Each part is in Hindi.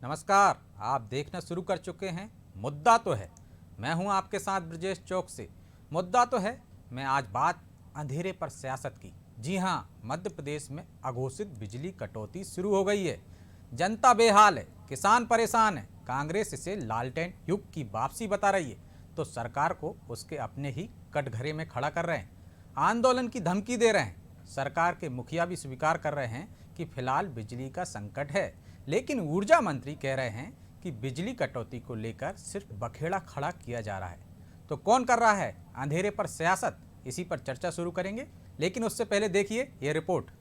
नमस्कार, आप देखना शुरू कर चुके हैं मुद्दा तो है। मैं हूं आपके साथ ब्रजेश चौक से। मुद्दा तो है मैं आज बात अंधेरे पर सियासत की। जी हां, मध्य प्रदेश में अघोषित बिजली कटौती शुरू हो गई है। जनता बेहाल है, किसान परेशान है। कांग्रेस इसे लालटेन युग की वापसी बता रही है तो सरकार को उसके अपने ही कटघरे में खड़ा कर रहे हैं। आंदोलन की धमकी दे रहे हैं। सरकार के मुखिया भी स्वीकार कर रहे हैं कि फिलहाल बिजली का संकट है, लेकिन ऊर्जा मंत्री कह रहे हैं कि बिजली कटौती को लेकर सिर्फ बखेड़ा खड़ा किया जा रहा है। तो कौन कर रहा है अंधेरे पर सियासत, इसी पर चर्चा शुरू करेंगे। लेकिन उससे पहले देखिए ये रिपोर्ट।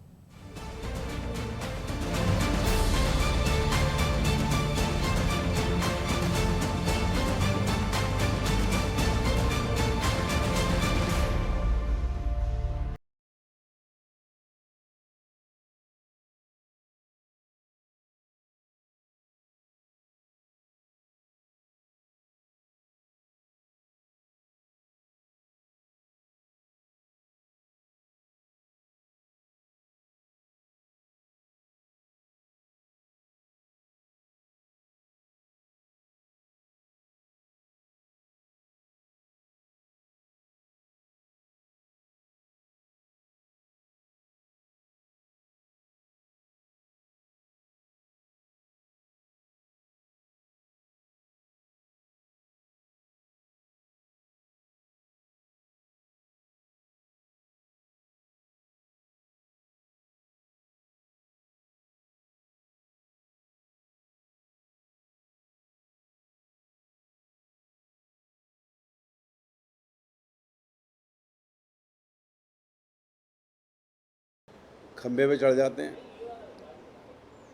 खंबे पे चढ़ जाते हैं,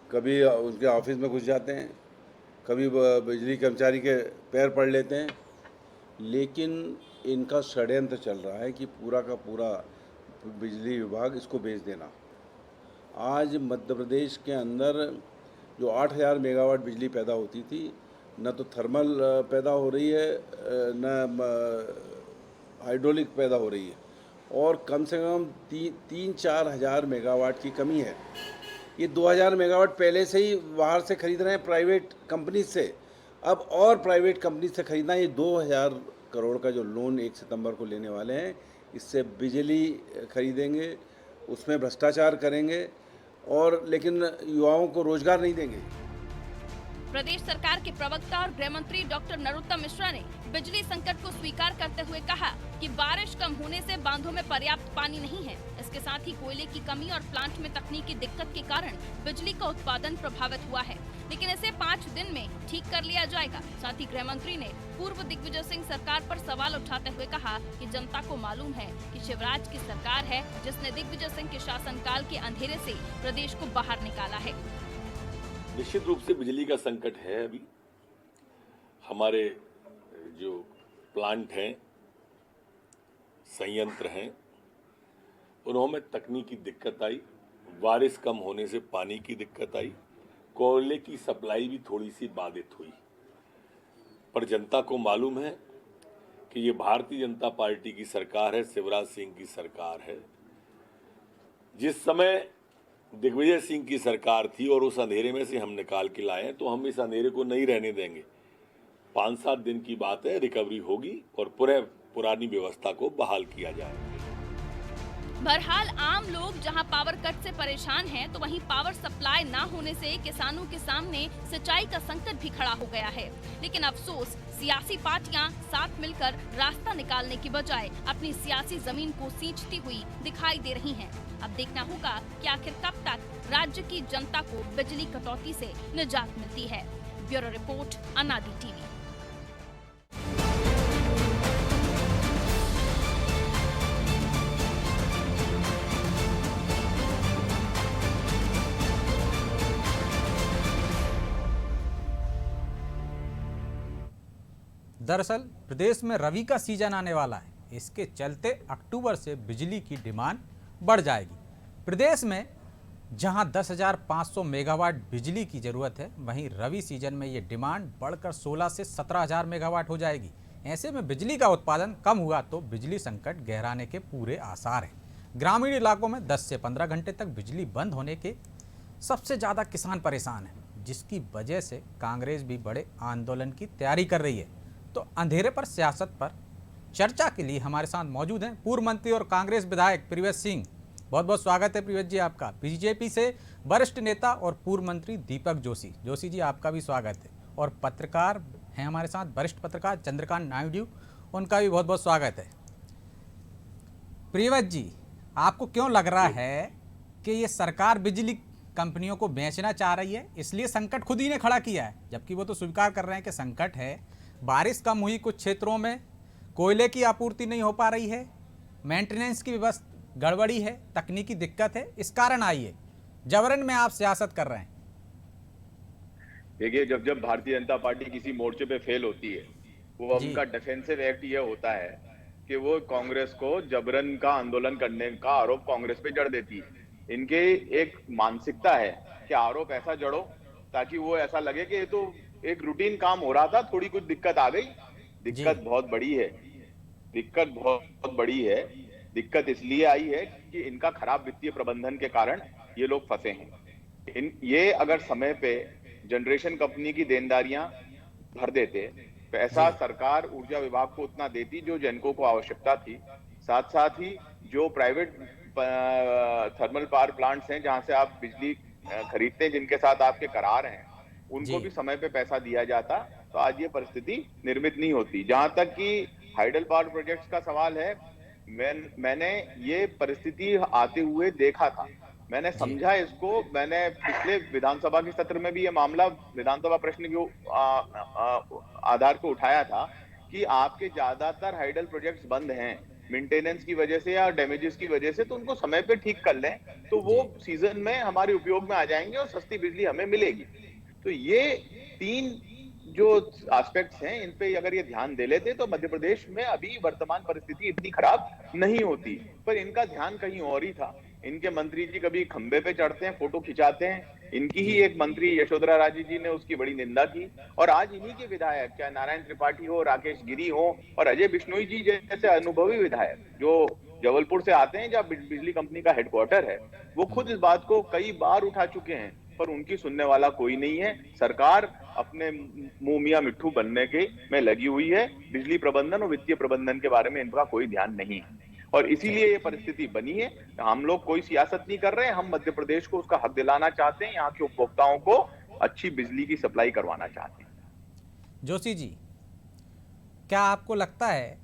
कभी उनके ऑफिस में घुस जाते हैं, कभी बिजली कर्मचारी के पैर पड़ लेते हैं। लेकिन इनका षड्यंत्र चल रहा है कि पूरा का पूरा बिजली विभाग इसको बेच देना। आज मध्य प्रदेश के अंदर जो 8,000 मेगावाट बिजली पैदा होती थी, न तो थर्मल पैदा हो रही है, न हाइड्रोलिक पैदा हो रही है, और कम से कम 3-4 हज़ार मेगावाट की कमी है। ये 2,000 मेगावाट पहले से ही बाहर से खरीद रहे हैं प्राइवेट कंपनी से। अब और प्राइवेट कंपनी से खरीदना, ये 2,000 करोड़ का जो लोन 1 सितंबर को लेने वाले हैं, इससे बिजली खरीदेंगे, उसमें भ्रष्टाचार करेंगे और लेकिन युवाओं को रोजगार नहीं देंगे। प्रदेश सरकार के प्रवक्ता और गृह मंत्री डॉक्टर नरोत्तम मिश्रा ने बिजली संकट को स्वीकार करते हुए कहा कि बारिश कम होने से बांधों में पर्याप्त पानी नहीं है। इसके साथ ही कोयले की कमी और प्लांट में तकनीकी दिक्कत के कारण बिजली का उत्पादन प्रभावित हुआ है, लेकिन इसे 5 दिन में ठीक कर लिया जाएगा। साथ ही गृह मंत्री ने पूर्व दिग्विजय सिंह सरकार पर सवाल उठाते हुए कहा कि जनता को मालूम है कि शिवराज की सरकार है जिसने दिग्विजय सिंह के शासनकाल के अंधेरे से प्रदेश को बाहर निकाला है। निश्चित रूप से बिजली का संकट है। अभी हमारे जो प्लांट हैं, संयंत्र हैं, उनमें तकनीकी दिक्कत आई, बारिश कम होने से पानी की दिक्कत आई, कोयले की सप्लाई भी थोड़ी सी बाधित हुई। पर जनता को मालूम है कि ये भारतीय जनता पार्टी की सरकार है, शिवराज सिंह की सरकार है। जिस समय दिग्विजय सिंह की सरकार थी और उस अंधेरे में से हम निकाल के लाए हैं, तो हम इस अंधेरे को नहीं रहने देंगे। 5-7 दिन की बात है, रिकवरी होगी और पुरानी व्यवस्था को बहाल किया जाएगा। बहरहाल आम लोग जहां पावर कट से परेशान हैं, तो वहीं पावर सप्लाई ना होने से किसानों के सामने सिंचाई का संकट भी खड़ा हो गया है। लेकिन अफसोस, सियासी पार्टियां साथ मिलकर रास्ता निकालने की बजाय अपनी सियासी जमीन को सींचती हुई दिखाई दे रही हैं। अब देखना होगा कि आखिर कब तक राज्य की जनता को बिजली कटौती से निजात मिलती है। ब्यूरो रिपोर्ट, अनादि टीवी। दरअसल प्रदेश में रबी का सीजन आने वाला है। इसके चलते अक्टूबर से बिजली की डिमांड बढ़ जाएगी। प्रदेश में जहां 10,500 मेगावाट बिजली की ज़रूरत है, वहीं रबी सीजन में ये डिमांड बढ़कर 16 से 17,000 मेगावाट हो जाएगी। ऐसे में बिजली का उत्पादन कम हुआ तो बिजली संकट गहराने के पूरे आसार हैं। ग्रामीण इलाकों में 10 से 15 घंटे तक बिजली बंद होने के सबसे ज़्यादा किसान परेशान हैं। जिसकी वजह से कांग्रेस भी बड़े आंदोलन की तैयारी कर रही है। तो अंधेरे पर सियासत पर चर्चा के लिए हमारे साथ मौजूद हैं पूर्व मंत्री और कांग्रेस विधायक प्रियव्रत सिंह। बहुत बहुत स्वागत है प्रियव्रत जी आपका। बीजेपी से वरिष्ठ नेता और पूर्व मंत्री दीपक जोशी। जोशी जी आपका भी स्वागत है। और पत्रकार हैं हमारे साथ, वरिष्ठ पत्रकार चंद्रकांत नायडू, उनका भी बहुत बहुत स्वागत है। प्रियव्रत जी, आपको क्यों लग रहा है कि ये सरकार बिजली कंपनियों को बेचना चाह रही है, इसलिए संकट खुद ही ने खड़ा किया है? जबकि वो तो स्वीकार कर रहे हैं कि संकट है, बारिश कम हुई, कुछ क्षेत्रों में कोयले की आपूर्ति नहीं हो पा रही है, मेंटेनेंस की व्यवस्था गड़बड़ी है, तकनीकी दिक्कत है, इस कारण आई है। जबरन में आप सियासत कर रहे हैं। देखिए, जब भारतीय जनता पार्टी किसी मोर्चे पे फेल होती है, वो उनका डिफेंसिव एक्ट ये होता है कि वो कांग्रेस को जबरन का आंदोलन करने का आरोप कांग्रेस पे जड़ देती है। इनके एक मानसिकता है कि आरोप ऐसा जड़ो ताकि वो ऐसा लगे कि ये तो एक रूटीन काम हो रहा था, थोड़ी कुछ दिक्कत आ गई। दिक्कत बहुत बड़ी है, दिक्कत बहुत बड़ी है। दिक्कत इसलिए आई है कि इनका खराब वित्तीय प्रबंधन के कारण ये लोग फंसे हैं। ये अगर समय पे जनरेशन कंपनी की देनदारियां भर देते, पैसा सरकार ऊर्जा विभाग को उतना देती जो जेनको को आवश्यकता थी। साथ साथ ही जो प्राइवेट थर्मल पावर प्लांट्स हैं जहां से आप बिजली खरीदते हैं, जिनके साथ आपके करार हैं, उनको भी समय पे पैसा दिया जाता, तो आज ये परिस्थिति निर्मित नहीं होती। जहां तक कि हाइडल पावर प्रोजेक्ट्स का सवाल है, मैंने ये परिस्थिति आते हुए देखा था, मैंने समझा इसको। मैंने पिछले विधानसभा के सत्र में भी ये मामला विधानसभा प्रश्न के आधार पर उठाया था कि आपके ज्यादातर हाइडल प्रोजेक्ट्स बंद हैं मेंटेनेंस की वजह से या डैमेजेस की वजह से, तो उनको समय पे ठीक कर लें तो वो सीजन में हमारे उपयोग में आ जाएंगे और सस्ती बिजली हमें मिलेगी। तो ये तीन जो एस्पेक्ट्स हैं, इन पे अगर ये ध्यान दे लेते तो मध्य प्रदेश में अभी वर्तमान परिस्थिति इतनी खराब नहीं होती। पर इनका ध्यान कहीं और ही था। इनके मंत्री जी कभी खंबे पे चढ़ते हैं, फोटो खिंचाते हैं। इनकी ही एक मंत्री यशोधरा राजे जी ने उसकी बड़ी निंदा की, और आज इन्हीं के विधायक, चाहे नारायण त्रिपाठी हो, राकेश गिरी हो और अजय बिश्नोई जी जैसे अनुभवी विधायक जो जबलपुर से आते हैं जहाँ बिजली कंपनी का हेडक्वार्टर है, वो खुद इस बात को कई बार उठा चुके हैं, पर उनकी सुनने वाला कोई नहीं है। सरकार अपने मुंह मियां मिट्ठू बनने के में लगी हुई है। बिजली प्रबंधन और वित्तीय प्रबंधन के बारे में इनका कोई ध्यान नहीं है, और इसीलिए ये परिस्थिति बनी है। हम लोग कोई सियासत नहीं कर रहे हैं, हम मध्य प्रदेश को उसका हक दिलाना चाहते हैं, यहाँ के उपभोक्ताओं को अच्छी बिजली की सप्लाई करवाना चाहते हैं। जोशी जी, क्या आपको लगता है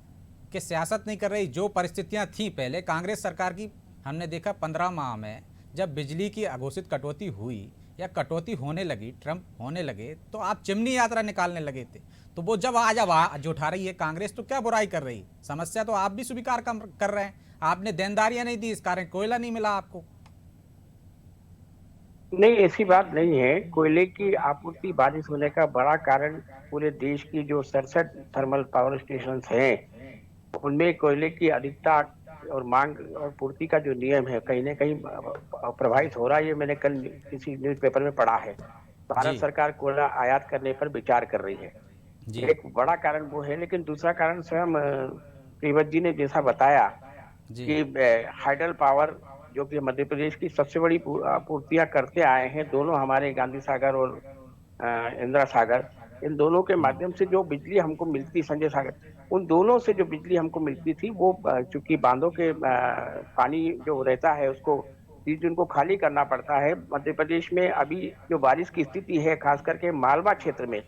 कि सियासत नहीं कर रही? जो परिस्थितियां थी पहले कांग्रेस सरकार की, हमने देखा 15 माह में जब बिजली की अघोषित कटौती हुई या कटौती होने लगी, ट्रम्प होने लगे, तो आप चिमनी यात्रा निकालने लगे थे। तो वो जब आज उठा रही है कांग्रेस, तो क्या बुराई कर रही? समस्या तो आप भी स्वीकार कर रहे हैं, आपने देनदारियां नहीं दी, इस कारण कोयला नहीं मिला आपको। नहीं, ऐसी बात नहीं है। कोयले की आपूर्ति बारिश होने का बड़ा कारण पूरे देश की जो 67 थर्मल पावर स्टेशन हैं, उनमें कोयले की अधिकता और मांग और पूर्ति का जो नियम है कहीं न कहीं प्रभावित हो रहा है। ये मैंने कल किसी न्यूज़पेपर में पढ़ा है। भारत सरकार कोयला आयात करने पर विचार कर रही है, एक बड़ा कारण वो है। लेकिन दूसरा कारण स्वयं प्रियव्रत जी ने जैसा बताया कि हाइडल पावर जो कि मध्य प्रदेश की सबसे बड़ी आपूर्तियां करते आए हैं, दोनों हमारे गांधी सागर और इंदिरा सागर, इन दोनों के माध्यम से जो बिजली हमको मिलती, संजय सागर, उन दोनों से जो बिजली हमको मिलती थी वो चूंकि बांधों के पानी जो रहता है उसको 30 दिन को खाली करना पड़ता है। मध्य प्रदेश में अभी जो बारिश की स्थिति है, खास करके मालवा क्षेत्र में,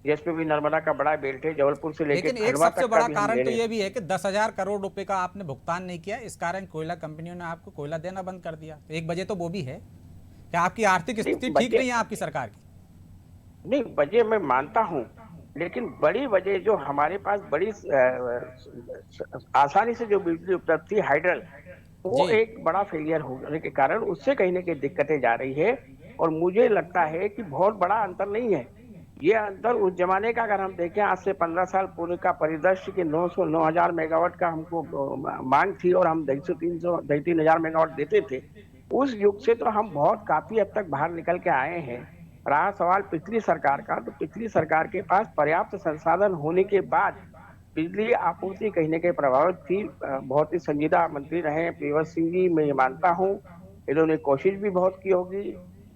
जिसमें भी नर्मदा का बड़ा बेल्ट है, जबलपुर से लेकर लेकिन एक सबसे बड़ा कारण तो ये भी है कि 10,000 करोड़ रुपए का आपने भुगतान नहीं किया, इस कारण कोयला कंपनियों ने आपको कोयला देना बंद कर दिया। तो एक वजह तो वो भी है कि आपकी आर्थिक स्थिति ठीक नहीं है आपकी सरकार की। नहीं, वजह मैं मानता हूँ, लेकिन बड़ी वजह जो हमारे पास बड़ी आसानी से जो बिजली उपलब्ध थी हाइडल, वो एक बड़ा फेलियर होने के कारण उससे कहीं न कहीं दिक्कतें जा रही है। और मुझे लगता है कि बहुत बड़ा अंतर नहीं है। ये अंतर उस जमाने का अगर हम देखें, आज से 15 साल पूर्व का परिदृश्य के 9,000 मेगावाट का हमको मांग थी और हम 2,300 मेगावाट देते थे। उस युग से तो हम बहुत काफी हद तक बाहर निकल के आए हैं। रहा सवाल पिछली सरकार का, तो पिछली सरकार के पास पर्याप्त संसाधन होने के बाद बिजली आपूर्ति कहीं न कहीं प्रभावित थी। बहुत ही संजीदा मंत्री रहे प्रियव्रत सिंह जी, मैं ये मानता हूँ। इन्होंने कोशिश भी बहुत की होगी,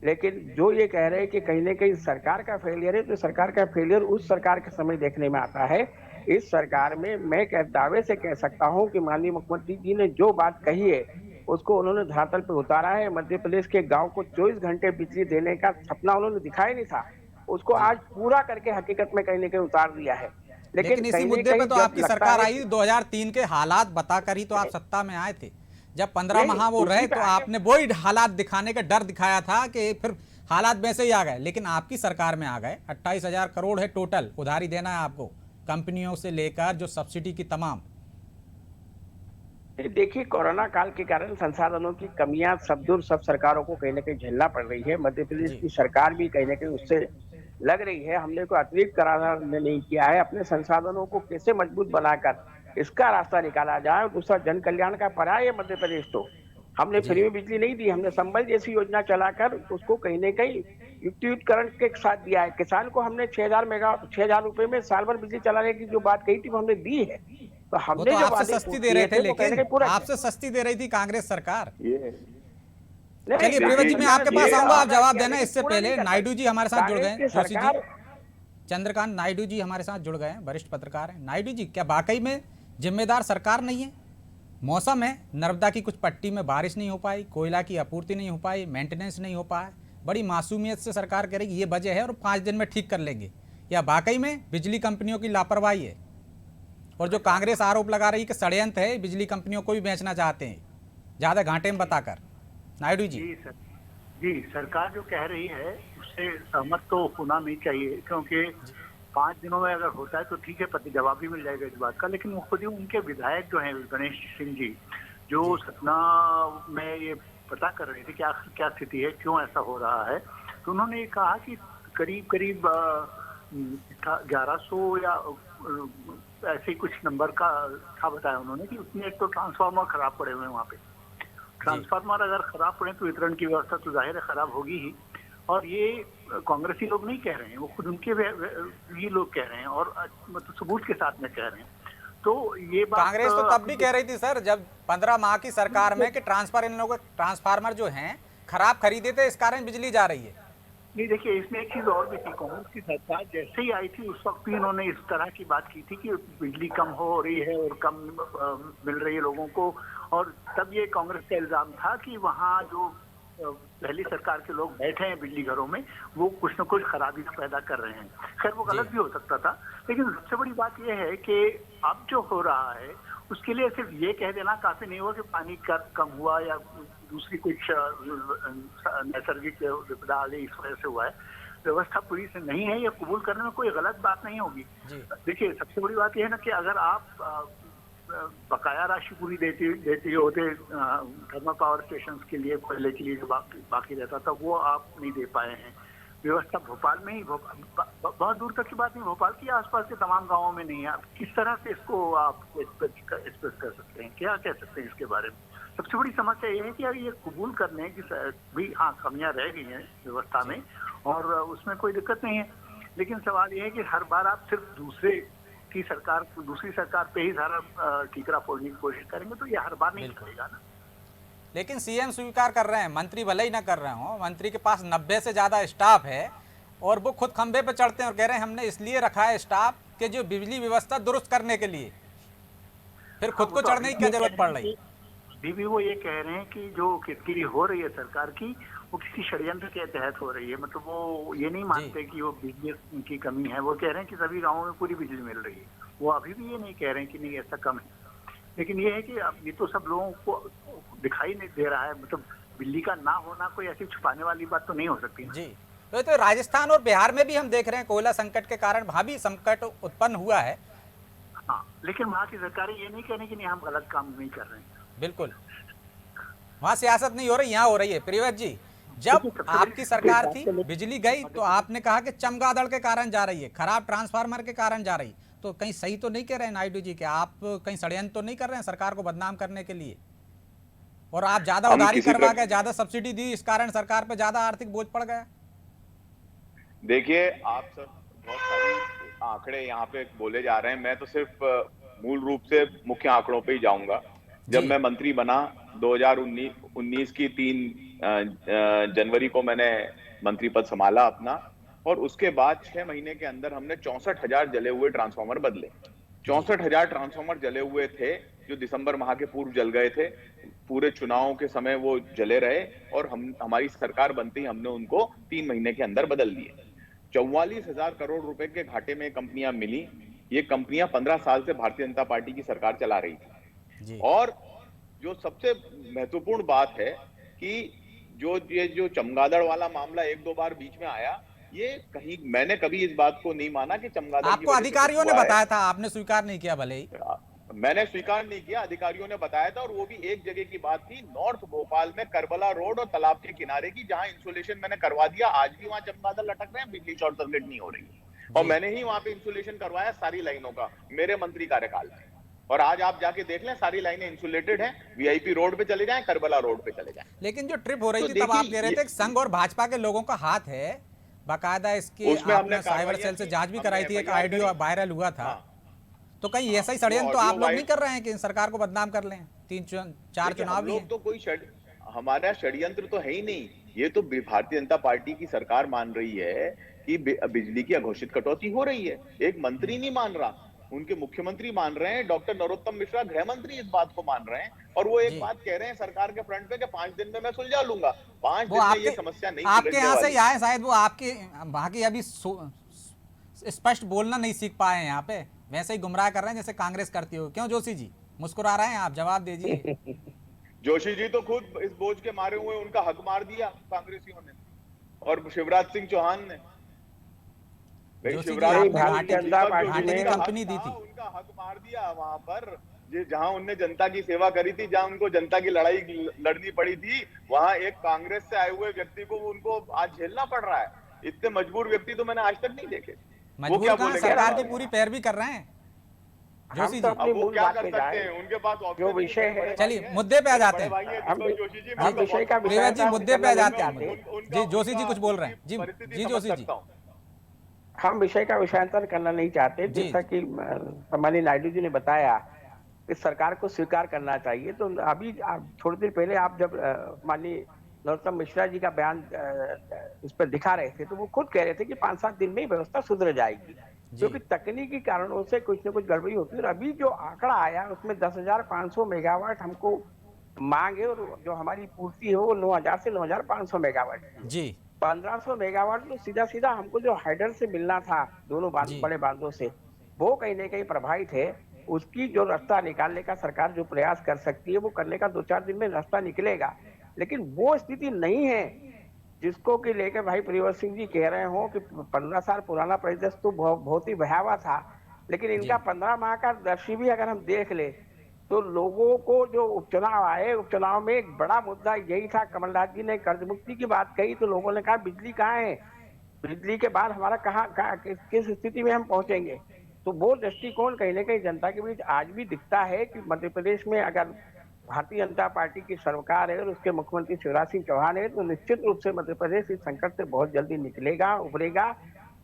लेकिन जो ये कह रहे हैं कि कहीं ना कहीं सरकार का फेलियर है, तो सरकार का फेलियर उस सरकार के समय देखने में आता है। इस सरकार में मैं दावे से कह सकता हूं कि माननीय मुख्यमंत्री जी ने जो बात कही है उसको उन्होंने धरातल पे उतारा है। मध्य प्रदेश के गांव को 24 घंटे बिजली देने का सपना उन्होंने दिखाया नहीं था, उसको आज पूरा करके हकीकत में कहीं ना कहीं उतार दिया है। लेकिन इसी कहीं ना मुद्दे पे कहीं तो जब आपकी लगता सरकार है आई, 2003 के हालात बताकर ही तो आप सत्ता में आए थे। जब 15 नहीं, माह वो उसी रहे का तो है। आपने वही हालात दिखाने का डर दिखाया था कि फिर हालात वैसे ही आ गए, लेकिन आपकी सरकार में आ गए। 28,000 करोड़ है टोटल उधारी देना है आपको, कंपनियों से लेकर जो सब्सिडी की तमाम। देखिए, कोरोना काल के कारण संसाधनों की कमियां सब सरकारों को कहीं ना कहीं झेलना पड़ रही है। मध्य प्रदेश जी की सरकार भी कहीं ना कहीं उससे लग रही है। हमने कोई अतिरिक्त कराधान नहीं किया है, अपने संसाधनों को कैसे मजबूत बनाकर इसका रास्ता निकाला जाए। और दूसरा, जन कल्याण का पर्याय है मध्य प्रदेश। तो हमने जी फ्री में बिजली नहीं दी, हमने संबल जैसी योजना चलाकर उसको कहीं ना कहीं युक्तियुक्तकरण के साथ दिया है। किसान को हमने 6,000 रुपए में साल भर बिजली चलाने की जो बात कही थी वो हमने दी है। तो वो हमने तो जो आपसे वादे सस्ती दे किए रहे थे, थे वो कहीं ना लेकिन कहीं पूरा किया। आपसे सस्ती दे रही थी कांग्रेस सरकार। ये नहीं, चलिए प्रियव्रत जी, मैं आपके ये पास आऊंगा, आप वादा जवाब किया, देना। लेकिन इससे पूरा नहीं पहले कर नायडू जी हमारे साथ जुड़ गए कांग्रेस हैं, की जोशी जी, सरकार। चंद्रकांत नायडू जी हमारे साथ जुड़ गए हैं, वरिष्ठ पत्रकार हैं। नायडू जी, क्या वाकई में जिम्मेदार सरकार नहीं है? मौसम है, नर्मदा की कुछ पट्टी में बारिश नहीं हो पाई, कोयला की आपूर्ति नहीं हो पाई, मेंटेनेंस नहीं हो पाया, बड़ी मासूमियत से सरकार कह रही है ये वजह है और 5 दिन में ठीक कर लेंगे। या वाकई में बिजली कंपनियों की लापरवाही है? और जो कांग्रेस आरोप लगा रही है कि षड्यंत्र है, बिजली कंपनियों को भी बेचना चाहते हैं ज़्यादा घाटे में बताकर। नायडू जी। जी सर, जी सरकार जो कह रही है उससे सहमत तो होना नहीं चाहिए, क्योंकि 5 दिनों में अगर होता है तो ठीक है, पति जवाब भी मिल जाएगा इस बात का। लेकिन वो खुद ही उनके विधायक जो हैं गणेश सिंह जी, जो सतना में ये पता कर रहे थे कि आखिर क्या स्थिति है, क्यों ऐसा हो रहा है, तो उन्होंने ये कहा कि करीब करीब 1100 या ऐसे ही कुछ नंबर का था बताया उन्होंने कि उसमें एक तो ट्रांसफार्मर खराब पड़े हुए हैं वहाँ पे। ट्रांसफार्मर अगर खराब पड़े तो वितरण की व्यवस्था तो जाहिर है खराब होगी ही। और ये कांग्रेसी लोग नहीं कह रहे हैं, वो खुद उनके ही लोग कह रहे हैं और मतलब सबूत के साथ में कह रहे हैं। तो ये बात कांग्रेस तो तब भी कह रही थी सर, जब 15 माह की सरकार में, कि ट्रांसफार्मर जो हैं खराब खरीदे थे, इस कारण बिजली जा रही है। नहीं, देखिए इसमें एक चीज और भी थी। कांग्रेस की सरकार जैसे ही आई थी उस वक्त भी इन्होंने इस तरह की बात की थी कि बिजली कम हो रही है और कम मिल रही है लोगों को। और तब ये कांग्रेस का इल्जाम था कि वहाँ जो पहली सरकार के लोग बैठे हैं बिजली घरों में, वो कुछ न कुछ खराबी पैदा कर रहे हैं। खैर वो गलत भी हो सकता था, लेकिन सबसे बड़ी बात यह है कि अब जो हो रहा है उसके लिए सिर्फ ये कह देना काफी नहीं हुआ कि पानी कम हुआ या दूसरी कुछ नैसर्गिक विपदा आ गई इस वजह से हुआ है। व्यवस्था पूरी से नहीं है, ये कबूल करने में कोई गलत बात नहीं होगी। देखिए सबसे बड़ी बात यह है ना कि अगर आप बकाया राशि पूरी देती होते थर्मल पावर स्टेशन के लिए, कोयले के लिए जो बाकी रहता था, वो आप नहीं दे पाए हैं। व्यवस्था भोपाल में ही, बहुत दूर तक की बात नहीं, भोपाल के आसपास के तमाम गांवों में नहीं है। आप किस तरह से इसको आप एक्सप्रेस कर सकते हैं, क्या कह सकते हैं इसके बारे में? सबसे बड़ी समस्या ये है कि ये कबूल करने की भी, हाँ कमियां रह गई हैं व्यवस्था में और उसमें कोई दिक्कत नहीं है, लेकिन सवाल ये है कि हर बार आप सिर्फ दूसरी सरकार पे ही सारा ठीकरा फोड़ने की कोशिश करेंगे तो ये हर बार नहीं करेगा ना। लेकिन सीएम स्वीकार कर रहे हैं, मंत्री भले ही ना कर रहे हो, मंत्री के पास 90 से ज़्यादा स्टाफ है और वो खुद खंबे पे चढ़ते हैं और कह रहे हैं हमने इसलिए रखा है स्टाफ के जो बिजली व्यवस्था दुरुस्त करने के लिए, फिर खुद को चढ़ने की क्या जरूरत पड़ रही? अभी भी वो ये कह रहे हैं कि जो किरकिरी हो रही है सरकार की, वो किसी षड्यंत्र के तहत हो रही है। मतलब वो ये नहीं मानते कि वो बिजली की कमी है, वो कह रहे हैं कि सभी गाँवों में पूरी बिजली मिल रही है। वो अभी भी ये नहीं कह रहे हैं कि नहीं ऐसा कम है, लेकिन ये है कि अब ये तो सब लोगों को दिखाई नहीं दे रहा है। मतलब बिजली का ना होना कोई ऐसी छुपाने वाली बात तो नहीं हो सकती जी। तो राजस्थान और बिहार में भी हम देख रहे हैं कोयला संकट के कारण वहाँ भी संकट उत्पन्न हुआ है। हाँ, लेकिन वहाँ की सरकारें ये नहीं कह रही कि नहीं हम गलत काम नहीं कर रहे हैं। बिल्कुल, वहाँ सियासत नहीं हो रही, यहाँ हो रही है। प्रियव्रत जी, जब आपकी सरकार थी बिजली गई तो आपने कहा कि चमगादड़ के कारण जा रही है, खराब ट्रांसफार्मर के कारण जा रही, तो कहीं सही तो नहीं कह रहे हैं नायडू जी कि आप कहीं षड्यंत्र तो नहीं कर रहे हैं सरकार को बदनाम करने के लिए? और आप ज्यादा उधारी करवा गए, ज्यादा सब्सिडी दी, इस कारण सरकार पे ज्यादा आर्थिक बोझ पड़ गया। देखिए आप सब बहुत सारी आंकड़े यहाँ पे बोले जा रहे हैं, मैं तो सिर्फ मूल रूप से मुख्य आंकड़ों पे ही जाऊंगा। जब जी। मैं मंत्री बना 2019 की 3 जनवरी को मैंने मंत्री पद संभाला अपना, और उसके बाद 6 महीने के अंदर हमने 64,000 जले हुए ट्रांसफार्मर बदले। जी। 64,000 ट्रांसफार्मर जले हुए थे जो दिसंबर माह के पूर्व जल गए थे। पूरे चुनावों के समय वो जले रहे और हमारी सरकार बनते ही हमने उनको 3 महीने के अंदर बदल दिए। 44,000 करोड़ रुपए के घाटे में कंपनियां मिली। ये कंपनियां 15 साल से भारतीय जनता पार्टी की सरकार चला रही थी। जी। और जो सबसे महत्वपूर्ण बात है कि जो चमगादड़ वाला मामला 1-2 बार बीच में आया, ये कहीं मैंने कभी इस बात को नहीं माना कि चमगादड़ की आपको वजह से कुछ अधिकारियों ने हुआ है। बताया था, आपने स्वीकार नहीं किया भले ही। मैंने स्वीकार नहीं किया, अधिकारियों ने बताया था, और वो भी एक जगह की बात थी, नॉर्थ भोपाल में करबला रोड और तालाब के किनारे की, जहां इंसुलेशन मैंने करवा दिया। आज भी वहां चमगादड़ लटक रहे हैं, बिजली शॉर्ट सर्किट नहीं हो रही है। और मैंने ही वहां पे इंसुलेशन करवाया सारी लाइनों का मेरे मंत्री कार्यकाल में। और आज आप जाके देख लें, सारी लाइनें इंसुलेटेड हैं। वीआईपी रोड पे चले जाएं, करबला रोड पे चले जाएं। लेकिन जो ट्रिप हो रही तो थी तब आप देखिए, कह रहे थे कि संघ और भाजपा के लोगों का हाथ है, बाकायदा इसकी उसमें आपने हमने साइबर कार्रवाइयां सेल से की, जांच भी हमने कराई थी, एक FIR ऑडियो करी। वायरल हुआ था। हाँ। तो कहीं ऐसा ही षड्यंत्र तो ऑडियो आप लोग नहीं वायरल कर रहे हैं कि सरकार को बदनाम कर लें? 3-4 देखिए, चुनाव हम भी लोग हैं। तो हमारा षड्यंत्र तो है ही नहीं। ये तो भारतीय जनता पार्टी की सरकार मान रही है कि बिजली की अघोषित कटौती हो रही है। एक मंत्री नहीं मान रहा, उनके मुख्यमंत्री मान रहे हैं, डॉक्टर नरोत्तम मिश्रा गृह मंत्री इस बात को मान रहे हैं, और वो एक जी। बात कह रहे हैं सरकार के फ्रंट पे कि 5 दिन में मैं सुलझा लूंगा। 5 वो दिन में ये समस्या नहीं आपके सुलझने यहाँ से वाली। ही आए शायद, वो आपके वहाँ की अभी स्पष्ट बोलना नहीं सीख पाए हैं यहाँ पे, वैसे ही गुमराह कर रहे हैं जैसे कांग्रेस करती हो। क्यों जोशी जी मुस्कुरा रहे हैं आप? जवाब दीजिए। जोशी जी तो खुद इस बोझ के मारे हुए, उनका हक मार दिया कांग्रेसियों ने और शिवराज सिंह चौहान ने। जोशी जी, शिवराज आपने सिंह घाटे चौहान की जो जिनका कंपनी हक दी था, थी। उनका हक मार दिया वहां पर। जहां उनने जनता की सेवा करी थी, जहां उनको जनता की लड़ाई लड़नी पड़ी थी, वहां एक कांग्रेस से आए हुए व्यक्ति को उनको आज झेलना पड़ रहा है। इतने मजबूर व्यक्ति तो मैंने आज तक नहीं देखे। वो मजबूर क्या कहाँ, बोलेंगे? सरकार की पूरी पैरवी कर रहे हैं जोशी हम तो जी। अपनी अब वो मूल क्या बात कर पे सकते जाए। हैं? उनके पास जो ऑप्शन विषय नहीं है, है। चलिए मुद्दे पे आ जाते हैं। हम जोशी जी, हम विषय का विवेक जी मुद्दे पे आ जाते हैं। उनका- जी जोशी जी उनका- कुछ बोल रहे हैं। जी परिस्थिति जी समझ जोशी जी। सकता हूं। हम विषय का विषयांतर करना नहीं चाहते। जी। जैसा कि सम्मानीय नायडू जी ने बताया कि सरकार को स्वीकार करना चाहिए, तो अभी थोड़ी देर पहले आप जब माननीय नरोत्तम मिश्रा जी का बयान इस पर दिखा रहे थे, तो वो खुद कह रहे थे कि 5-7 दिन में ही व्यवस्था सुधर जाएगी, क्योंकि तकनीकी कारणों से कुछ न कुछ गड़बड़ी होती है। और अभी जो आंकड़ा आया उसमें 10,500 मेगावाट हमको मांग है, और जो हमारी पूर्ति है वो 9,000 से 9,500 मेगावाट है। जी 1500 मेगावाट तो सीधा सीधा हमको जो हाइडर से मिलना था दोनों जी। बड़े बांधों से, वो कहीं ना कहीं प्रभावित है। उसकी जो रास्ता निकालने का सरकार जो प्रयास कर सकती है, वो करने का 2-4 दिन में रास्ता निकलेगा। लेकिन वो स्थिति नहीं है जिसको कि लेकर भाई प्रियवर सिंह जी कह रहे हो कि 15 साल पुराना परिदृश्य तो बहुत ही भयावह था। लेकिन इनका 15 माह का दृश्य भी अगर हम देख ले, तो लोगों को जो उपचुनाव आए, उपचुनाव में एक बड़ा मुद्दा यही था। कमलनाथ जी ने कर्ज मुक्ति की बात कही, तो लोगों ने कहा बिजली कहाँ है, बिजली के बाद हमारा कहाँ किस स्थिति में हम पहुंचेंगे। तो वो दृष्टिकोण कहीं ना कहीं जनता के बीच आज भी दिखता है कि मध्य प्रदेश में अगर भारतीय जनता पार्टी की सरकार है और उसके मुख्यमंत्री शिवराज सिंह चौहान है, तो निश्चित रूप से मध्य प्रदेश इस संकट से बहुत जल्दी निकलेगा, उभरेगा।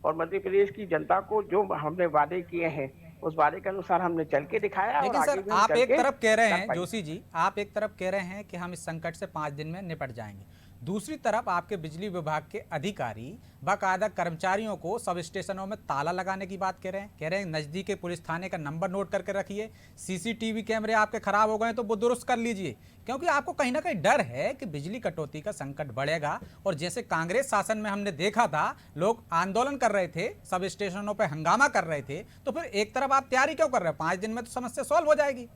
और मध्य प्रदेश की जनता को जो हमने वादे किए हैं, उस वादे के अनुसार हमने चल के दिखाया। लेकिन और सर आगे भी हम आप चल एक के तरफ कह रहे कर हैं पाएंगे। जोशी जी, आप एक तरफ कह रहे हैं कि हम इस संकट से 5 दिन में निपट जाएंगे, दूसरी तरफ आपके बिजली विभाग के अधिकारी बाकायदा कर्मचारियों को सब स्टेशनों में ताला लगाने की बात कह रहे हैं नजदीक के पुलिस थाने का नंबर नोट करके रखिए, सीसीटीवी कैमरे आपके खराब हो गए तो वो दुरुस्त कर लीजिए, क्योंकि आपको कहीं ना कहीं डर है कि बिजली कटौती का संकट बढ़ेगा। और जैसे कांग्रेस शासन में हमने देखा था, लोग आंदोलन कर रहे थे, सब स्टेशनों पर हंगामा कर रहे थे, तो फिर एक तरफ आप तैयारी क्यों कर रहे हैं? 5 दिन में तो समस्या सॉल्व हो जाएगी।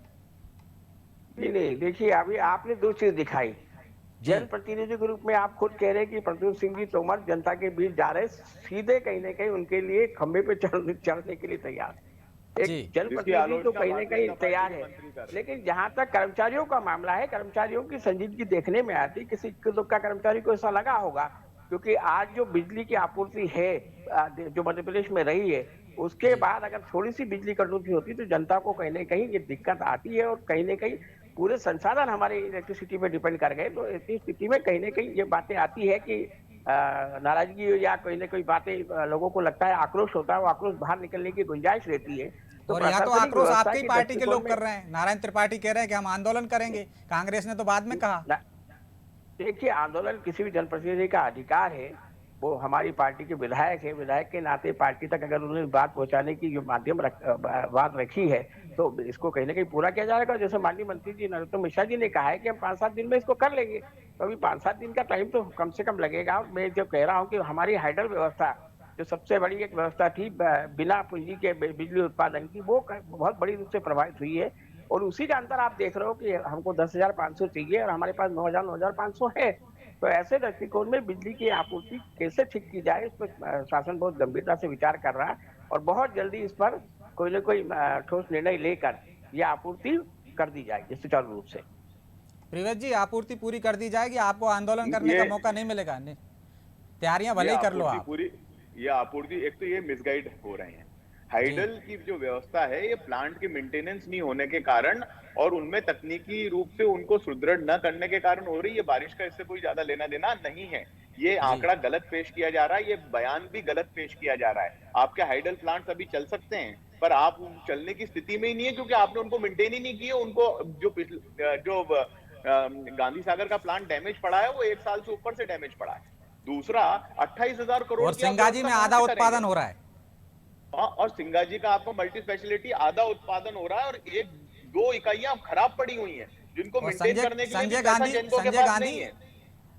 नहीं, देखिए अभी आपने 2 चीज दिखाई। जनप्रतिनिधि के रूप में आप खुद कह रहे हैं कि प्रद्युम्न सिंह जी तोमर जनता के बीच जा रहे, सीधे कहीं ना कहीं उनके लिए खंबे पे चढ़ने के लिए तैयार। एक जनप्रतिनिधि तो कहीं ना कहीं तैयार है। लेकिन जहां तक कर्मचारियों का मामला है, कर्मचारियों की संजीदगी देखने में आती, किसी का कर्मचारी को ऐसा लगा होगा, क्योंकि आज जो बिजली की आपूर्ति है जो मध्य प्रदेश में रही है, उसके बाद अगर थोड़ी सी बिजली कटौती होती तो जनता को कहीं ना कहीं ये दिक्कत आती है। और कहीं ना कहीं पूरे संसाधन हमारे इलेक्ट्रिसिटी पे डिपेंड कर गए, तो ऐसी स्थिति में कहीं ना कहीं ये बातें आती है कि नाराजगी या कोई ना कोई बातें लोगों को लगता है, आक्रोश होता है, वो आक्रोश बाहर निकलने की गुंजाइश रहती है। और यहाँ तो प्रशासनिक आक्रोश व्यवस्था आपकी के पार्टी के दृष्टिकोण लोग में कर रहे हैं। नारायण त्रिपाठी कह रहे हैं कि हम आंदोलन करेंगे, कांग्रेस ने तो बाद में कहा। देखिए, आंदोलन किसी भी जनप्रतिनिधि का अधिकार है, वो हमारी पार्टी के विधायक है, विधायक के नाते पार्टी तक अगर उन्होंने बात पहुंचाने की जो बात रखी है तो इसको कहीं ना कहीं पूरा किया जाएगा। जैसे माननीय मंत्री जी नरोत्तम मिश्रा जी ने कहा है कि हम 5-7 दिन में इसको कर लेंगे, तो अभी 5-7 दिन का टाइम तो कम से कम लगेगा। और मैं जो कह रहा हूँ कि हमारी हाइडल व्यवस्था जो सबसे बड़ी एक व्यवस्था थी बिना पूंजी के बिजली उत्पादन की, वो बहुत बड़ी रूप से प्रभावित हुई है। और उसी के अंदर आप देख रहे हो कि हमको 10,500 चाहिए और हमारे पास 9,500 है। तो ऐसे दृष्टिकोण में बिजली की आपूर्ति कैसे ठीक की जाए, इस पर शासन बहुत गंभीरता से विचार कर रहा है और बहुत जल्दी इस पर कोई न कोई ठोस निर्णय लेकर यह आपूर्ति कर दी जाएगी सुचारू रूप से। प्रिवेश जी, आपूर्ति पूरी कर दी जाएगी, आपको आंदोलन करने का मौका नहीं मिलेगा। तैयारियां भले ही कर लो आप। ये आपूर्ति, एक तो ये मिसगाइड हो रहे हैं। हाइडल की जो व्यवस्था है, ये प्लांट की मेंटेनेंस नहीं होने के कारण और उनमें तकनीकी रूप से उनको सुदृढ़ न करने के कारण हो रही है। बारिश का इससे कोई ज्यादा लेना देना नहीं है। ये आंकड़ा गलत पेश किया जा रहा है, ये बयान भी गलत पेश किया जा रहा है। आपके हाइडल प्लांट्स अभी चल सकते हैं, पर आप चलने की स्थिति में ही नहीं है, क्योंकि आपने उनको मेंटेन ही नहीं किए। उनको जो गांधी सागर का प्लांट डैमेज पड़ा है, वो 1 साल से ऊपर से डैमेज पड़ा है। दूसरा 28,000 करोड़ और सिंगाजी में आधा उत्पादन हो रहा है। हाँ, और सिंगाजी का आपको मल्टी स्पेशलिटी आधा उत्पादन हो रहा है और 1-2 इकाइयां खराब पड़ी हुई हैं, जिनको मेंटेन करने के लिए संजय गांधी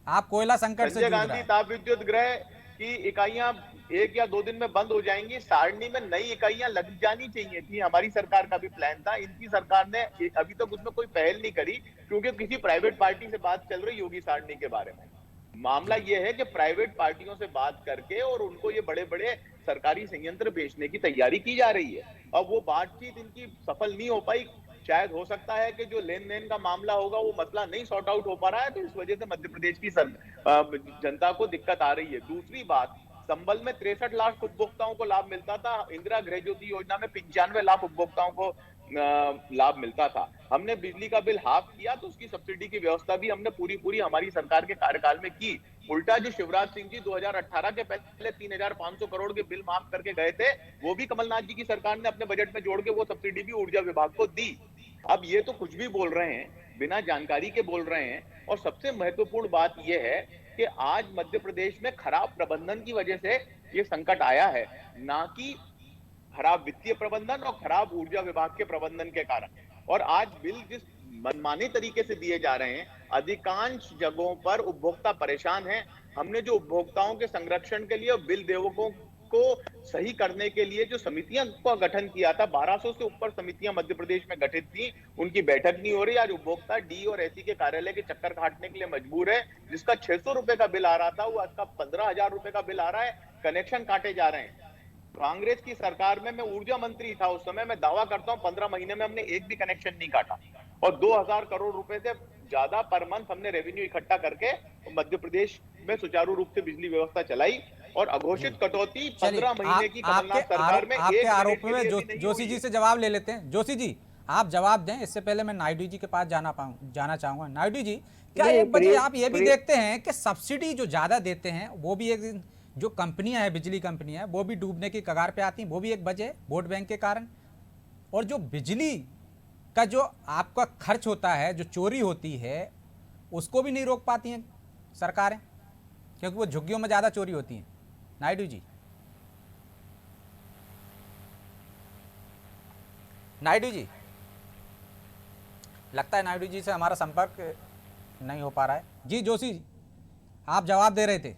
आप कोयला संकट से संजय गांधी ताप विद्युत गृह की इकाइयां 1 या 2 दिन में बंद हो जाएंगी। सारणी में नई इकाइयां लग जानी चाहिए थी, हमारी सरकार का भी प्लान था। इनकी सरकार ने अभी तक उसमें कोई पहल नहीं करी, क्योंकि किसी प्राइवेट पार्टी से बात चल रही होगी सारणी के बारे में। मामला यह है कि प्राइवेट पार्टियों से बात करके और उनको ये बड़े बड़े सरकारी संयंत्र बेचने की तैयारी की जा रही है। अब वो बातचीत इनकी सफल नहीं हो पाई। शायद हो सकता है कि जो लेन देन का मामला होगा वो मसला नहीं सॉर्ट आउट हो पा रहा है, तो इस वजह से मध्य प्रदेश की जनता को दिक्कत आ रही है। दूसरी बात, संबल में 63 लाख उपभोक्ताओं को लाभ मिलता था। इंदिरा गृह ज्योति योजना में 95 लाख उपभोक्ताओं को लाभ मिलता था। हमने बिजली का बिल हाफ किया, तो उसकी सब्सिडी की व्यवस्था भी हमने पूरी हमारी सरकार के कार्यकाल में की। उल्टा जो शिवराज सिंह जी 2018 के पहले 3,500 करोड़ के बिल माफ करके गए थे, वो भी कमलनाथ जी की सरकार ने अपने बजट में जोड़ के वो सब्सिडी भी ऊर्जा विभाग को दी। अब ये तो कुछ भी बोल रहे हैं, बिना जानकारी के बोल रहे हैं। और सबसे महत्वपूर्ण बात यह है कि आज मध्य प्रदेश में खराब प्रबंधन की वजह से ये संकट आया है, ना कि खराब वित्तीय प्रबंधन और खराब ऊर्जा विभाग के प्रबंधन के कारण। और आज बिल जिस मनमाने तरीके से दिए जा रहे हैं, अधिकांश जगहों पर उपभोक्ता परेशान हैं। हमने जो उपभोक्ताओं के संरक्षण के लिए और बिल देवकों को सही करने के लिए जो समितियां का गठन किया था, 1200 से ऊपर समितियां मध्य प्रदेश में गठित थी, उनकी बैठक नहीं हो रही। आज उपभोक्ता डी और एसी के कार्यालय के चक्कर काटने के लिए मजबूर है। जिसका 600 रुपए का बिल आ रहा था, वो आज का 15,000 रुपए का बिल आ रहा है। कनेक्शन काटे जा रहे हैं। कांग्रेस की सरकार में मैं ऊर्जा मंत्री था उस समय, मैं दावा करता हूं 15 महीने में हमने एक भी कनेक्शन नहीं काटा और 2,000 करोड़ रुपए से ज्यादा पर मंथ हमने रेवेन्यू इकट्ठा करके मध्य प्रदेश में सुचारू रूप से बिजली व्यवस्था चलाई। और अघोषित कटौती 15 महीने की कमलनाथ सरकार में आपके आरोप में जोशी जी से जवाब ले लेते हैं। जोशी जी, आप जवाब दें, इससे पहले मैं नायडू जी के पास जाना चाहूंगा। नायडू जी, क्या एक वजह आप ये भी देखते हैं कि सब्सिडी जो ज्यादा देते हैं वो भी एक जो कंपनियां हैं, बिजली कंपनियां हैं, वो भी डूबने की कगार पे आती हैं, वो भी एक वजह है वोट बैंक के कारण। और जो बिजली का जो आपका खर्च होता है, जो चोरी होती है, उसको भी नहीं रोक पाती हैं सरकारें, क्योंकि वो झुग्गियों में ज़्यादा चोरी होती हैं। नायडू जी, नायडू जी, लगता है नायडू जी से हमारा संपर्क नहीं हो पा रहा है। जी जोशी, आप जवाब दे रहे थे।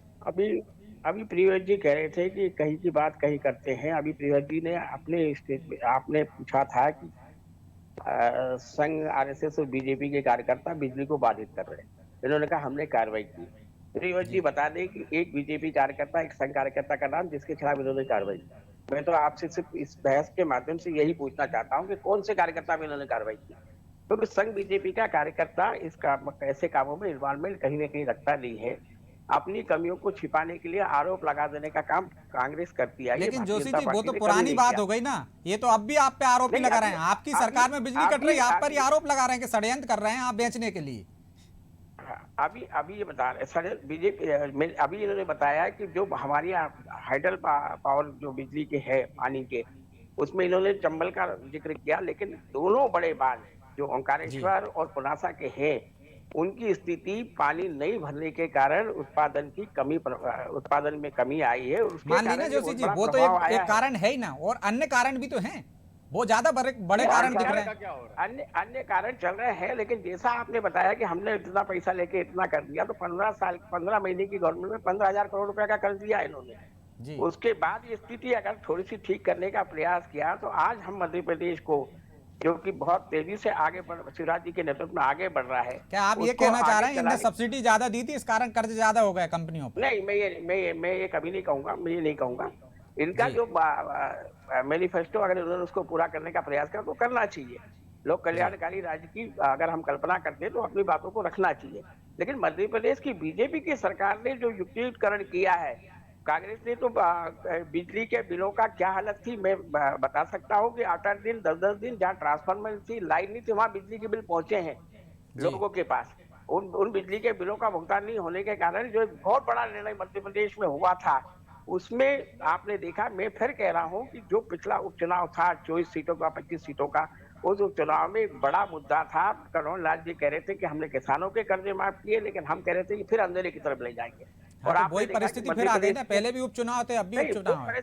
अभी प्रियव्रत जी कह रहे थे कि कहीं की बात कहीं करते हैं। अभी प्रियव्रत जी ने आपने पूछा था कि संघ, आरएसएस और बीजेपी के कार्यकर्ता बिजली को बाधित कर रहे हैं। इन्होंने कहा हमने कार्रवाई की। प्रियव्रत जी बता दें कि एक बीजेपी कार्यकर्ता, एक संघ कार्यकर्ता का नाम जिसके खिलाफ इन्होंने कार्रवाई की। मैं तो आपसे सिर्फ इस बहस के माध्यम से यही पूछना चाहता हूँ कि कौन से कार्यकर्ता में इन्होंने कार्रवाई की, क्योंकि संघ बीजेपी का कार्यकर्ता इस काम, ऐसे कामों में इन्वॉल्वमेंट कहीं ना कहीं रखता नहीं है। अपनी कमियों को छिपाने के लिए आरोप लगा देने का काम कांग्रेस करती है। लेकिन जोशी जी, वो तो पुरानी बात हो गई ना, ये तो अब भी आप पे आरोप ही लगा रहे हैं। आपकी सरकार में बिजली कट रही है, आप पर ही आरोप लगा रहे हैं कि षड्यंत्र कर रहे हैं आप बेचने के लिए। अभी ये बता रहे बीजेपी, अभी इन्होंने बताया कि जो हमारी हाइडल पावर जो बिजली के है, पानी के, उसमें इन्होंने चंबल का जिक्र किया, लेकिन दोनों बड़े बांध जो ओंकारेश्वर और पुनासा के हैं, उनकी स्थिति पानी नहीं भरने के कारण उत्पादन में कमी आई है। उसके मान ली ना कारण जोशी बहुत जी, बड़ा वो तो प्रभाव एक आया है। कारण है ही ना, और अन्य कारण भी तो हैं, वो ज्यादा बड़े कारण दिख रहे हैं। अन्य कारण चल रहे हैं, लेकिन जैसा आपने बताया कि हमने इतना पैसा लेके इतना कर दिया, तो 15 महीने की गवर्नमेंट में 15,000 करोड़ रुपए का कर्ज दिया इन्होंने। जी उसके बाद ये स्थिति अगर थोड़ी सी ठीक करने का प्रयास किया, तो आज हम मध्य प्रदेश को, जो कि बहुत तेजी से शिवराज जी के नेतृत्व में आगे बढ़ रहा है। क्या आप ये उसको कहना चाह आगे रहे हैं इनने चलाने- सब्सिडी ज्यादा दी थी, इस कारण कर्ज ज्यादा हो गया कंपनियों पर? नहीं, मैं ये कभी नहीं कहूंगा, मैं ये नहीं कहूंगा। इनका जी। जो मैनिफेस्टो अगर उन्होंने उसको पूरा करने का प्रयास किया तो करना चाहिए। लोक कल्याणकारी राज्य की अगर हम कल्पना करते हैं तो अपनी बातों को रखना चाहिए। लेकिन मध्य प्रदेश की बीजेपी की सरकार ने जो युक्तियुक्तकरण किया है, कांग्रेस ने तो बिजली के बिलों का क्या हालत थी मैं बता सकता हूँ कि 8-8 दिन 10-10 दिन जहाँ ट्रांसफार्मर थी, लाइन नहीं थी, वहाँ बिजली के बिल पहुंचे हैं लोगों के पास। उन बिजली के बिलों का भुगतान नहीं होने के कारण जो एक बहुत बड़ा निर्णय मध्य प्रदेश में हुआ था, उसमें आपने देखा, मैं फिर कह रहा हूं कि जो पिछला उपचुनाव था 24 सीटों का 25 सीटों का, उस उपचुनाव में एक बड़ा मुद्दा था। कन्हैया लाल जी कह रहे थे कि हमने किसानों के कर्जे माफ किए, लेकिन हम कह रहे थे कि फिर अंधेरे की तरफ ले जाएंगे। हाँ, तो आपने वही देखा कि परिस्थिति मध्य फिर आ गई प्रदेश ना, के- पहले भी उपचुनाव थे, अब भी नहीं, उपचुनाव है।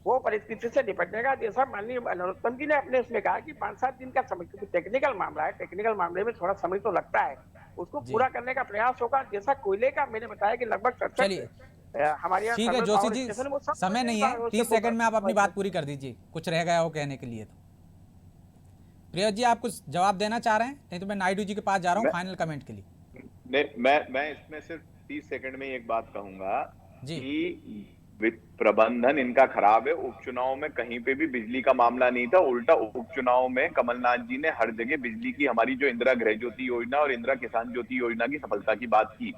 वो परिस्थिति से निपटने का जैसा माननीय नरोत्तम जी ने अपने उसमें कहा कि 5-7 दिन का समय, क्योंकि टेक्निकल मामला है, टेक्निकल मामले में थोड़ा समय तो लगता है, उसको जी। पूरा करने का प्रयास होगा। जैसा कोयले का मैंने बताया कि लगभग 67 चलिए हमारे यहाँ ठीक है थर्मल जोशी पावर जी, स्टेशन है, वो सब समय नहीं है, वो 30 सब सेकंड में आप अपनी बात पूरी कर दीजिए, कुछ रह गया हो कहने के लिए। तो प्रिया जी आप कुछ जवाब देना चाह रहे हैं? नहीं तो मैं नायडू जी के पास जा रहा हूँ फाइनल कमेंट के लिए। मैं इसमें सिर्फ 30 सेकंड में एक बात कहूंगा जी। कि वित्त प्रबंधन इनका खराब है। उपचुनाव में कहीं पे भी बिजली का मामला नहीं था, उल्टा उपचुनाव में कमलनाथ जी ने हर जगह बिजली की, हमारी जो इंदिरा गृह ज्योति योजना और इंदिरा किसान ज्योति योजना की सफलता की बात की।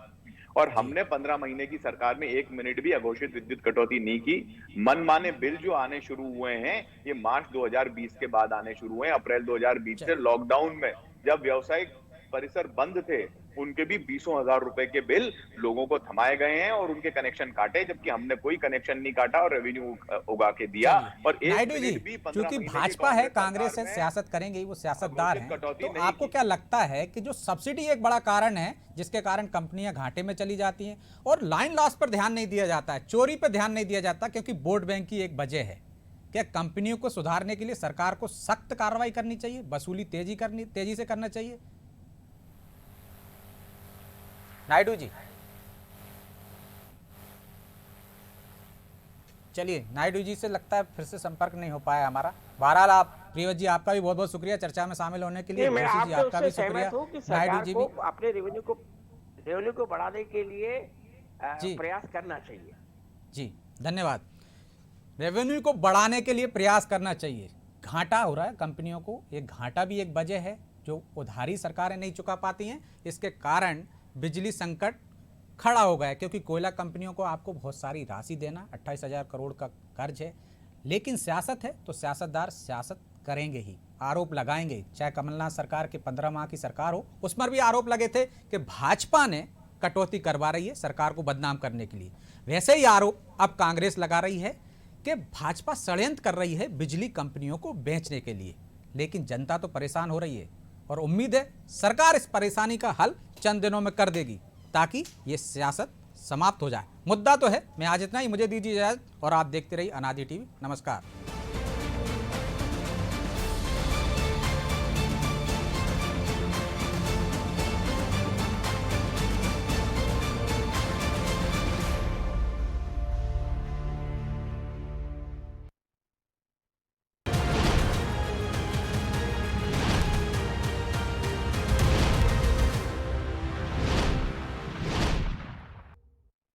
और हमने 15 महीने की सरकार में 1 मिनट भी अघोषित विद्युत कटौती नहीं की। मनमाने बिल जो आने शुरू हुए हैं, ये मार्च 2020 के बाद आने शुरू हुए हैं। अप्रैल 2020 से लॉकडाउन में जब व्यावसायिक परिसर बंद थे, उनके भी 20,000 रुपए के बिल लोगों को थमाए गए हैं और उनके कनेक्शन काटे, जबकि हमने कोई कनेक्शन नहीं काटा और रेवेन्यू उगा के दिया। और नायडू जी, क्योंकि भाजपा है, कांग्रेस है, सियासत करेंगे, वो सियासतदार हैं, तो आपको क्या लगता है कि जो सब्सिडी एक बड़ा कारण है जिसके कारण कंपनियां घाटे में चली जाती हैं, और लाइन लॉस पर ध्यान नहीं दिया जाता है, चोरी पर ध्यान नहीं दिया जाता, क्योंकि वोट बैंक की एक वजह है? क्या कंपनियों को सुधारने के लिए सरकार को सख्त कार्रवाई करनी चाहिए, वसूली तेजी से करना चाहिए? नायडू जी, चलिए नायडू जी से लगता है फिर से संपर्क नहीं हो पाया हमारा। बहरहाल आप प्रिया जी, आपका भी बहुत बहुत शुक्रिया चर्चा में शामिल होने के लिए। मैं जोशी जी, आपका भी शुक्रिया। नायडू सरकार जी को भी अपने रेवेन्यू को बढ़ाने के लिए जी। प्रयास करना चाहिए। जी धन्यवाद। रेवेन्यू को बढ़ाने के लिए प्रयास करना चाहिए। घाटा हो रहा है कंपनियों को, ये घाटा भी एक वजह है जो उधारी सरकारें नहीं चुका पाती हैं, इसके कारण बिजली संकट खड़ा हो गया है, क्योंकि कोयला कंपनियों को आपको बहुत सारी राशि देना, 28,000 करोड़ का कर्ज है। लेकिन सियासत है तो सियासतदार सियासत करेंगे ही, आरोप लगाएंगे। चाहे कमलनाथ सरकार के 15 माह की सरकार हो, उस पर भी आरोप लगे थे कि भाजपा ने कटौती करवा रही है सरकार को बदनाम करने के लिए। वैसे ही आरोप अब कांग्रेस लगा रही है कि भाजपा षड्यंत्र कर रही है बिजली कंपनियों को बेचने के लिए। लेकिन जनता तो परेशान हो रही है और उम्मीद है सरकार इस परेशानी का हल चंद दिनों में कर देगी, ताकि ये सियासत समाप्त हो जाए। मुद्दा तो है। मैं आज इतना ही, मुझे दीजिए इजाजत और आप देखते रहिए अनादि टीवी। नमस्कार।